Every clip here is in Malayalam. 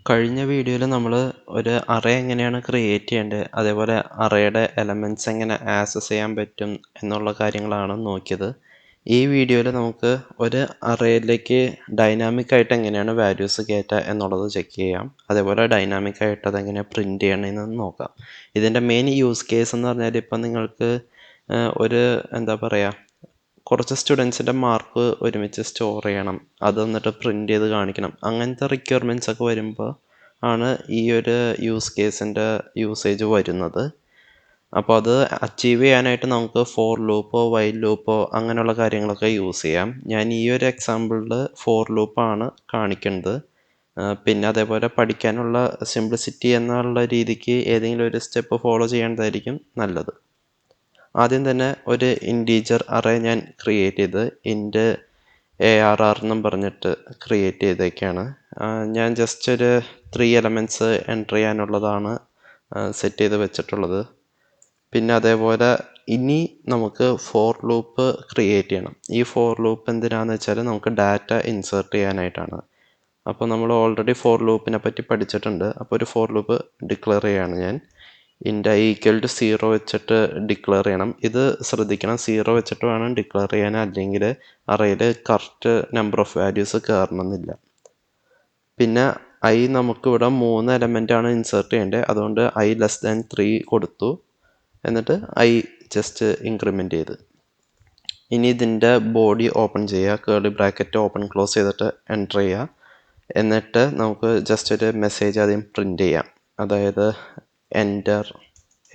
കഴിഞ്ഞ വീഡിയോയിൽ നമ്മൾ ഒരു അറേ എങ്ങനെയാണ് ക്രിയേറ്റ് ചെയ്യേണ്ടത്, അതേപോലെ അറേയുടെ എലമെൻറ്റ്സ് എങ്ങനെ ആക്സസ് ചെയ്യാൻ പറ്റും എന്നുള്ള കാര്യങ്ങളാണ് നോക്കിയത്. ഈ വീഡിയോയിൽ നമുക്ക് ഒരു അറേയിലേക്ക് ഡൈനാമിക് ആയിട്ട് എങ്ങനെയാണ് വാല്യൂസ് കയറ്റുക എന്നുള്ളത് ചെക്ക് ചെയ്യാം. അതേപോലെ ഡൈനാമിക് ആയിട്ട് അതെങ്ങനെ പ്രിൻറ്റ് ചെയ്യണമെന്ന് നോക്കാം. ഇതിൻ്റെ മെയിൻ യൂസ് കേസ് എന്ന് പറഞ്ഞാൽ ഇപ്പം നിങ്ങൾക്ക് ഒരു എന്താ പറയുക, കുറച്ച് സ്റ്റുഡൻസിൻ്റെ മാർക്ക് ഒരുമിച്ച് സ്റ്റോർ ചെയ്യണം, അത് എന്നിട്ട് പ്രിൻ്റ് ചെയ്ത് കാണിക്കണം, അങ്ങനത്തെ റിക്വയർമെൻറ്റ്സ് ഒക്കെ വരുമ്പോൾ ആണ് ഈ ഒരു യൂസ് കേസിൻ്റെ യൂസേജ് വരുന്നത്. അപ്പോൾ അത് അച്ചീവ് ചെയ്യാനായിട്ട് നമുക്ക് ഫോർ ലൂപ്പോ വൈൽ ലൂപ്പോ അങ്ങനെയുള്ള കാര്യങ്ങളൊക്കെ യൂസ് ചെയ്യാം. ഞാൻ ഈ ഒരു എക്സാമ്പിളിൽ ഫോർ ലൂപ്പാണ് കാണിക്കുന്നത്. പിന്നെ അതേപോലെ പഠിക്കാനുള്ള സിംപ്ലിസിറ്റി എന്നുള്ള രീതിക്ക് ഏതെങ്കിലും ഒരു സ്റ്റെപ്പ് ഫോളോ ചെയ്യേണ്ടതായിരിക്കും നല്ലത്. ആദ്യം തന്നെ ഒരു ഇൻറ്റീജർ അറേ ഞാൻ ക്രിയേറ്റ് ചെയ്ത് ഇൻറ്റ് ARR എന്നും പറഞ്ഞിട്ട് ക്രിയേറ്റ് ചെയ്തേക്കാണ്. ഞാൻ ജസ്റ്റ് ഒരു 3 എലമെൻറ്റ്സ് എൻ്റർ ചെയ്യാനുള്ളതാണ് സെറ്റ് ചെയ്ത് വെച്ചിട്ടുള്ളത്. പിന്നെ അതേപോലെ ഇനി നമുക്ക് ഫോർ ലൂപ്പ് ക്രിയേറ്റ് ചെയ്യണം. ഈ ഫോർ ലൂപ്പ് എന്തിനാന്ന് വെച്ചാൽ നമുക്ക് ഡാറ്റ ഇൻസേർട്ട് ചെയ്യാനായിട്ടാണ്. അപ്പോൾ നമ്മൾ ഓൾറെഡി ഫോർ ലൂപ്പിനെ പറ്റി പഠിച്ചിട്ടുണ്ട്. അപ്പോൾ ഒരു ഫോർ ലൂപ്പ് ഡിക്ലെയർ ചെയ്യാണ് ഞാൻ. ഇൻറ്റ് i = 0 വെച്ചിട്ട് ഡിക്ലെയർ ചെയ്യണം. ഇത് ശ്രദ്ധിക്കണം, 0 വെച്ചിട്ട് വേണം ഡിക്ലെയർ ചെയ്യാൻ, അല്ലെങ്കിൽ അറേയിൽ കറക്റ്റ് നമ്പർ ഓഫ് വാല്യൂസ് കയറണമെന്നില്ല. പിന്നെ i നമുക്കിവിടെ 3 എലമെൻ്റാണ് ഇൻസേർട്ട് ചെയ്യേണ്ടത്, അതുകൊണ്ട് i < 3 കൊടുത്തു. എന്നിട്ട് i ജസ്റ്റ് ഇൻക്രിമെൻ്റ് ചെയ്ത്. ഇനി ഇതിൻ്റെ ബോഡി ഓപ്പൺ ചെയ്യുക, കേർലി ബ്രാക്കറ്റ് ഓപ്പൺ ക്ലോസ് ചെയ്തിട്ട് എൻ്റർ ചെയ്യുക. എന്നിട്ട് നമുക്ക് ജസ്റ്റ് ഒരു മെസ്സേജ് ആദ്യം പ്രിൻ്റ് ചെയ്യാം. അതായത് എൻ്റർ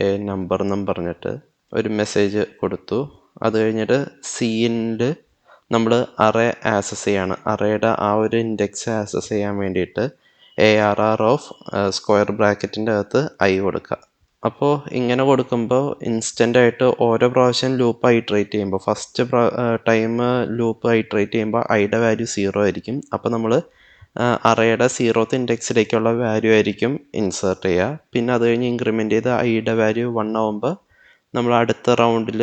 എ നമ്പർ എന്നും പറഞ്ഞിട്ട് ഒരു മെസ്സേജ് കൊടുത്തു. അത് കഴിഞ്ഞിട്ട് സീനിൽ നമ്മൾ അറേ ആക്സസ് ചെയ്യാണ്. അറേയുടെ ആ ഒരു ഇൻഡെക്സ് ആക്സസ് ചെയ്യാൻ വേണ്ടിയിട്ട് ARR ഓഫ് സ്ക്വയർ ബ്രാക്കറ്റിൻ്റെ അകത്ത് i കൊടുക്കുക. അപ്പോൾ ഇങ്ങനെ കൊടുക്കുമ്പോൾ ഇൻസ്റ്റൻ്റായിട്ട് ഓരോ പ്രാവശ്യം ലൂപ്പ് ഐട്രേറ്റ് ചെയ്യുമ്പോൾ, ഫസ്റ്റ് ടൈം ലൂപ്പ് ഐട്രേറ്റ് ചെയ്യുമ്പോൾ ഐയുടെ വാല്യൂ 0 ആയിരിക്കും. അപ്പോൾ നമ്മൾ അറേയുടെ 0th ഇൻഡെക്സിലേക്കുള്ള വാല്യൂ ആയിരിക്കും ഇൻസേർട്ട് ചെയ്യുക. പിന്നെ അത് കഴിഞ്ഞ് ഇൻക്രിമെൻ്റ് ചെയ്ത് ഐയുടെ വാല്യൂ 1 ആകുമ്പോൾ നമ്മൾ അടുത്ത റൗണ്ടിൽ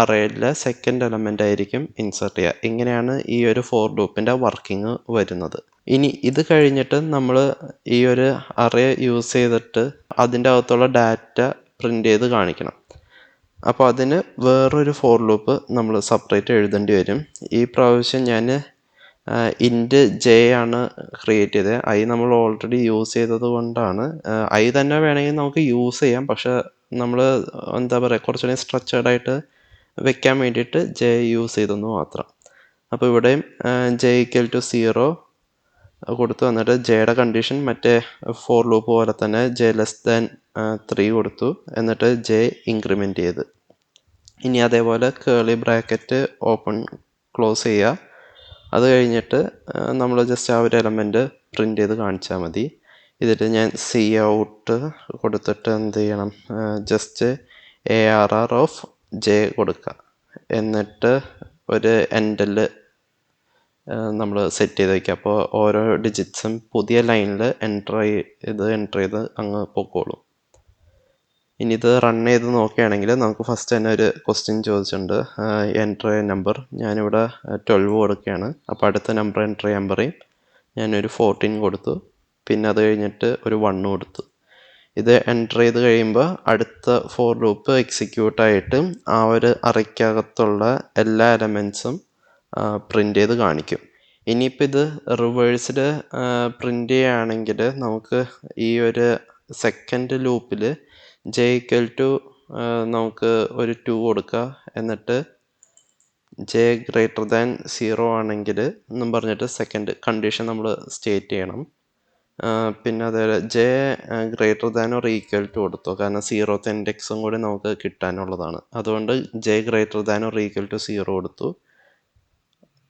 അറേയിലെ സെക്കൻഡ് എലമെൻ്റ് ആയിരിക്കും ഇൻസേർട്ട് ചെയ്യുക. ഇങ്ങനെയാണ് ഈ ഒരു ഫോർ ലൂപ്പിൻ്റെ വർക്കിംഗ് വരുന്നത്. ഇനി ഇത് കഴിഞ്ഞിട്ട് നമ്മൾ ഈ ഒരു അറേ യൂസ് ചെയ്തിട്ട് അതിൻ്റെ അകത്തുള്ള ഡാറ്റ പ്രിൻ്റ് ചെയ്ത് കാണിക്കണം. അപ്പോൾ അതിന് വേറൊരു ഫോർ ലൂപ്പ് നമ്മൾ സെപ്പറേറ്റ് എഴുതേണ്ടി വരും. ഈ പ്രാവശ്യം ഞാൻ ഇൻറ്റ് j ആണ് ക്രിയേറ്റ് ചെയ്തത്. i നമ്മൾ ഓൾറെഡി യൂസ് ചെയ്തത് കൊണ്ടാണ്. i തന്നെ വേണമെങ്കിൽ നമുക്ക് യൂസ് ചെയ്യാം, പക്ഷെ നമ്മൾ എന്താ പറയുക, കുറച്ചുകൂടി സ്ട്രക്ചേർഡ് ആയിട്ട് വെക്കാൻ വേണ്ടിയിട്ട് j യൂസ് ചെയ്തെന്ന് മാത്രം. അപ്പോൾ ഇവിടെയും j = 0 കൊടുത്തു. എന്നിട്ട് ജെയുടെ കണ്ടീഷൻ മറ്റേ ഫോർ ലൂപ്പ് പോലെ തന്നെ j < 3 കൊടുത്തു. എന്നിട്ട് j ഇൻക്രിമെൻ്റ് ചെയ്ത്. ഇനി അതേപോലെ കേർലി ബ്രാക്കറ്റ് ഓപ്പൺ ക്ലോസ് ചെയ്യുക. അത് കഴിഞ്ഞിട്ട് നമ്മൾ ജസ്റ്റ് ആ ഒരു എലമെൻറ്റ് പ്രിൻ്റ് ചെയ്ത് കാണിച്ചാൽ മതി. ഇതിൽ ഞാൻ cout കൊടുത്തിട്ട് എന്ത് ചെയ്യണം, ജസ്റ്റ് ARR ഓഫ് j കൊടുക്കുക. എന്നിട്ട് ഒരു എൻഡിൽ നമ്മൾ സെറ്റ് ചെയ്ത് വയ്ക്കുക. അപ്പോൾ ഓരോ ഡിജിറ്റ്സും പുതിയ ലൈനിൽ എൻ്റർ ചെയ്ത് അങ്ങ് പൊക്കോളും. ഇനി ഇത് റൺ ചെയ്ത് നോക്കുകയാണെങ്കിൽ നമുക്ക് ഫസ്റ്റ് തന്നെ ഒരു ക്വസ്റ്റ്യൻ ചോദിച്ചിട്ടുണ്ട്, എൻ്റർ എ നമ്പർ. ഞാനിവിടെ 12 കൊടുക്കുകയാണ്. അപ്പോൾ അടുത്ത നമ്പർ എൻ്റർ ചെയ്യാൻ പറയും. ഞാനൊരു 14 കൊടുത്തു. പിന്നെ അത് കഴിഞ്ഞിട്ട് ഒരു 1 കൊടുത്തു. ഇത് എൻ്റർ ചെയ്ത് കഴിയുമ്പോൾ അടുത്ത ഫോർ ലൂപ്പ് എക്സിക്യൂട്ടായിട്ട് ആ ഒരു അറയ്ക്കകത്തുള്ള എല്ലാ എലമെൻറ്റ്സും പ്രിൻ്റ് ചെയ്ത് കാണിക്കും. ഇനിയിപ്പോൾ ഇത് റിവേഴ്സിൽ പ്രിൻ്റ് ചെയ്യുകയാണെങ്കിൽ നമുക്ക് ഈ ഒരു സെക്കൻഡ് ലൂപ്പിൽ j = നമുക്ക് ഒരു 2 കൊടുക്കുക. എന്നിട്ട് j > 0 ആണെങ്കിൽ എന്നും പറഞ്ഞിട്ട് സെക്കൻഡ് കണ്ടീഷൻ നമ്മൾ സ്റ്റേറ്റ് ചെയ്യണം. പിന്നെ അതേപോലെ j > കൊടുത്തു, കാരണം 0th ഇൻഡെക്സും കൂടി നമുക്ക് കിട്ടാനുള്ളതാണ്. അതുകൊണ്ട് j > 0 കൊടുത്തു.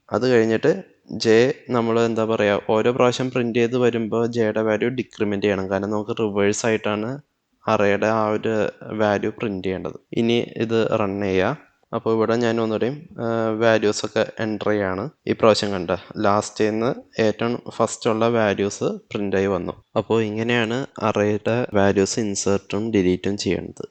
അത് കഴിഞ്ഞിട്ട് j നമ്മൾ എന്താ പറയുക, ഓരോ പ്രാവശ്യം പ്രിൻ്റ് ചെയ്ത് വരുമ്പോൾ ജെയുടെ വാല്യൂ ഡിക്രിമെൻ്റ് ചെയ്യണം, കാരണം നമുക്ക് റിവേഴ്സ് ആയിട്ടാണ് അറേയുടെ ആ ഒരു വാല്യൂ പ്രിൻ്റ് ചെയ്യേണ്ടത്. ഇനി ഇത് റൺ ചെയ്യുക. അപ്പോൾ ഇവിടെ ഞാൻ ഒന്നുകൂടിയും വാല്യൂസൊക്കെ എൻ്റർ ചെയ്യാണ്. ഈ പ്രാവശ്യം കണ്ട ലാസ്റ്റിൽ നിന്ന് ഏറ്റവും ഫസ്റ്റുള്ള വാല്യൂസ് പ്രിൻ്റായി വന്നു. അപ്പോൾ ഇങ്ങനെയാണ് അറേയുടെ വാല്യൂസ് ഇൻസേർട്ടും ഡിലീറ്റും ചെയ്യേണ്ടത്.